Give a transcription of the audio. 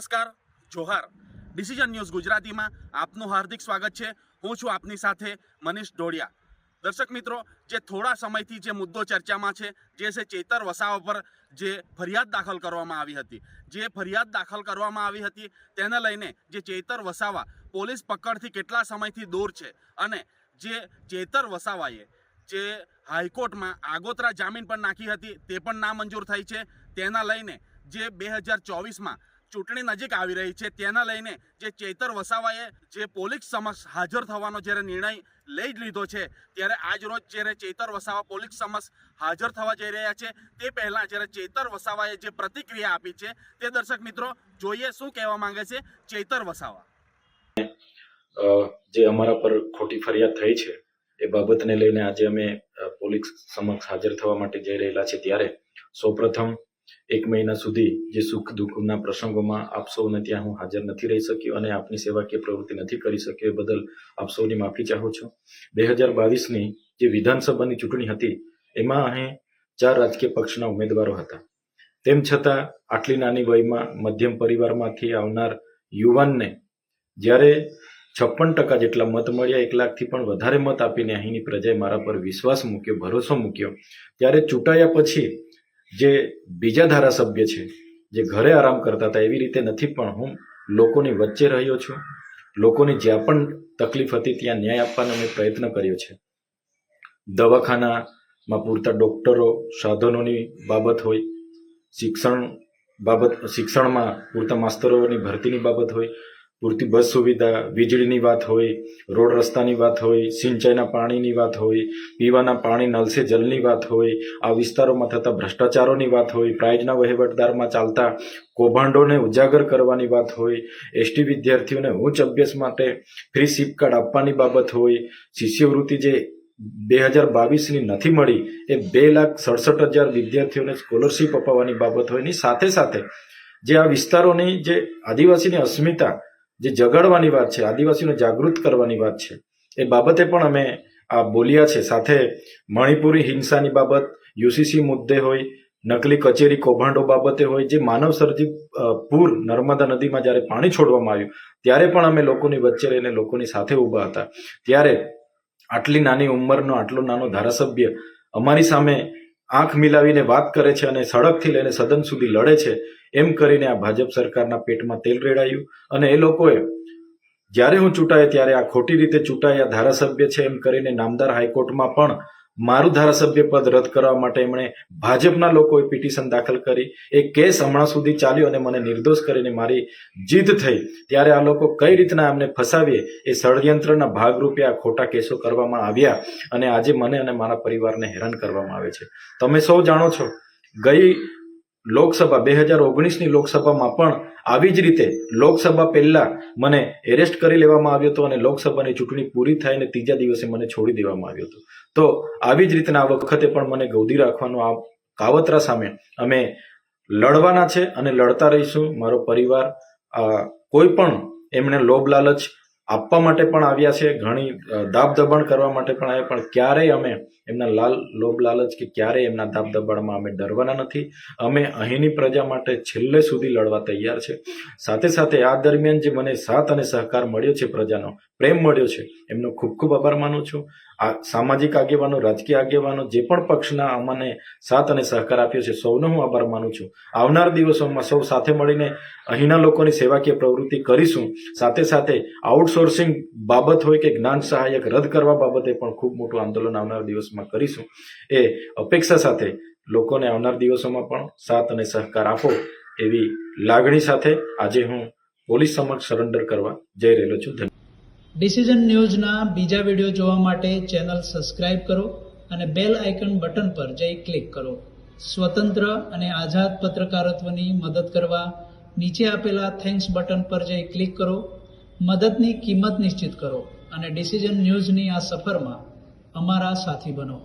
નમસ્કાર, johar. Decision news ગુજરાતીમાં આપનું હાર્દિક સ્વાગત છે. હું છું આપની સાથે મનીષ ડોડિયા. દર્શક મિત્રો, જે થોડા સમયથી જે મુદ્દો ચર્ચામાં છે, જે છે ચેતર વસાવા પર જે ફરિયાદ દાખલ કરવામાં આવી હતી, તેને લઈને જે ચેતર વસાવા પોલીસ પકડથી કેટલા સમયથી દૂર છે અને જે ચેતર વસાવાએ જે હાઈકોર્ટમાં આગોતરા જામીન પણ નાખી હતી તે પણ નામંજૂર થઈ છે. તેના લઈને જે 2024માં ચૂંટણી નજીક આવી રહી છે, તેના લઈને જે ચેતર વસાવાએ જે પોલીસ સમક્ષ હાજર થવાનો જ્યારે નિર્ણય લઈ જ લીધો છે, ત્યારે આજ રોજ જ્યારે ચેતર વસાવા પોલીસ સમક્ષ હાજર થવા જઈ રહ્યા છે, તે પહેલાં જ્યારે ચેતર વસાવાએ જે પ્રતિક્રિયા આપી છે, તે દર્શક મિત્રો જોઈએ શું કહેવા માંગે છે ચેતર વસાવા. જે અમારા પર ખોટી ફરિયાદ થઈ છે એ બાબતને લઈને આજે અમે પોલીસ સમક્ષ હાજર થવા માટે જઈ રહેલા છે. ત્યારે સૌપ્રથમ 1 મહિના સુધી જે સુખ દુઃખના પ્રસંગોમાં આપ સૌને ત્યાં હું હાજર નથી રહી શક્યો અને આપની સેવાકીય પ્રવૃત્તિ નથી કરી શક્યો, એ બદલ આપ સૌની માફી ચાહું છું. 2022ની જે વિધાનસભાની ચૂંટણી હતી એમાં અહીં 4 રાજકીય પક્ષના ઉમેદવારો હતા. તેમ છતાં આટલી નાની વયમાં મધ્યમ પરિવારમાંથી આવનાર યુવાનને જ્યારે 56% જેટલા મત મળ્યા, 1 લાખથી પણ વધારે મત આપીને અહીંની પ્રજાએ મારા પર વિશ્વાસ મૂક્યો, ભરોસો મૂક્યો, ત્યારે ચૂંટાયા પછી જે બીજા ધારાસભ્ય છે જે ઘરે આરામ કરતા હતા એવી રીતે નથી, પણ હું લોકોની વચ્ચે રહ્યો છું. લોકોની જ્યાં પણ તકલીફ હતી ત્યાં ન્યાય આપવાનો મેં પ્રયત્ન કર્યો છે. દવાખાનામાં પૂરતા ડોક્ટરો, સાધનોની બાબત હોય, શિક્ષણમાં પૂરતા માસ્તરોની ભરતીની બાબત હોય, પૂરતી બસ સુવિધા, વીજળીની વાત હોય, રોડ રસ્તાની વાત હોય, સિંચાઈના પાણીની વાત હોય, પીવાના પાણી નલ સે જલની વાત હોય, આ વિસ્તારોમાં થતા ભ્રષ્ટાચારોની વાત હોય, પ્રાઇઝના વહીવટદારમાં ચાલતા કૌભાંડોને ઉજાગર કરવાની વાત હોય, એસટી વિદ્યાર્થીઓને ઉચ્ચ અભ્યાસ માટે ફ્રી સિપ કાર્ડ આપવાની બાબત હોય, શિષ્યવૃત્તિ જે 2022ની નથી મળી એ 2,67,000 વિદ્યાર્થીઓને સ્કોલરશીપ અપાવવાની બાબત હોય. ની સાથે સાથે જે આ વિસ્તારોની જે આદિવાસીની અસ્મિતા જે જગાડવાની વાત છે, આદિવાસીને જાગૃત કરવાની વાત છે, એ બાબતે પણ અમે આ બોલ્યા છે. સાથે મણિપુરી હિંસાની બાબત, યુસીસી મુદ્દે હોય, નકલી કચેરી કૌભાંડો બાબતે હોય, જે માનવ સર્જિત પૂર નર્મદા નદીમાં જ્યારે પાણી છોડવામાં આવ્યું ત્યારે પણ અમે લોકોની વચ્ચે રહીને લોકોની સાથે ઊભા હતા. ત્યારે આટલી નાની ઉંમરનો આટલો નાનો ધારાસભ્ય અમારી સામે આંખ મિલાવીને વાત કરે છે અને સડકથી લઈને સદન સુધી લડે છે, એમ કરીને આ ભાજપ સરકારના પેટમાં તેલ રેડાયું. અને એ લોકોએ જ્યારે હું ચૂંટાયો ત્યારે આ ખોટી રીતે ચૂંટાયા ધારાસભ્ય છે એમ કરીને નામદાર હાઈકોર્ટમાં પણ મારું ધારાસભ્ય પદ રદ કરવા માટે એમણે ભાજપના લોકોએ પિટિશન દાખલ કરી. એ કેસ હમણાં સુધી ચાલ્યો અને મને નિર્દોષ કરીને મારી જીત થઈ. ત્યારે આ લોકો કઈ રીતના અમને ફસાવીએ એ ષડયંત્રના ભાગરૂપે આ ખોટા કેસો કરવામાં આવ્યા અને આજે મને અને મારા પરિવારને હેરાન કરવામાં આવે છે. તમે સૌ જાણો છો, ગઈ લોકસભા 2019ની લોકસભામાં પણ આવી જ રીતે લોકસભા પહેલા મને એરેસ્ટ કરી લેવામાં આવ્યો હતો અને લોકસભાની ચૂંટણી પૂરી થઈને 3જા દિવસે મને છોડી દેવામાં આવ્યો હતો. તો આવી જ રીતના આ વખતે પણ મને ગૌદી રાખવાનું આ કાવતરા સામે અમે લડવાના છે અને લડતા રહીશું. મારો પરિવાર કોઈ પણ એમને લોભ લાલચ આપવા માટે પણ આવ્યા છે, ઘણી દાબ દબાણ કરવા માટે પણ આવ્યા, પણ ક્યારેય અમે એમના લોભ લાલચ કે ક્યારેય એમના દાબ દબાણમાં અમે ડરવાના નથી. અમે અહીંની પ્રજા માટે છેલ્લે સુધી લડવા તૈયાર છે. સાથે સાથે આ દરમિયાન જે મને સાથ અને સહકાર મળ્યો છે, પ્રજાનો પ્રેમ મળ્યો છે, એમનો ખૂબ ખૂબ આભાર માનું છું. આ સામાજિક આગેવાનો, રાજકીય આગેવાનો, જે પણ પક્ષના અમને સાથ અને સહકાર આપ્યો છે, સૌનો હું આભાર માનું છું. આવનાર દિવસોમાં સૌ સાથે મળીને અહીંના લોકોની સેવાકીય પ્રવૃત્તિ કરીશું. સાથે સાથે આઉટસોર્સિંગ બાબત હોય કે જ્ઞાન સહાયક રદ કરવા બાબતે પણ ખૂબ મોટું આંદોલન આવનાર દિવસમાં કરીશું. એ અપેક્ષા સાથે લોકોને આવનાર દિવસોમાં પણ સાથ અને સહકાર આપો એવી લાગણી સાથે આજે હું પોલીસ સમક્ષ સરેન્ડર કરવા જઈ રહેલો છું. ડિસિઝન ન્યૂઝના બીજા વિડીયો જોવા માટે ચેનલ સબસ્ક્રાઇબ કરો અને બેલ આઇકન બટન પર જઈ ક્લિક કરો. સ્વતંત્ર અને આઝાદ પત્રકારત્વની મદદ કરવા નીચે આપેલા થેન્ક્સ બટન પર જઈ ક્લિક કરો. મદદની કિંમત નિશ્ચિત કરો અને ડિસિઝન ન્યૂઝની આ સફરમાં અમારા સાથી બનો.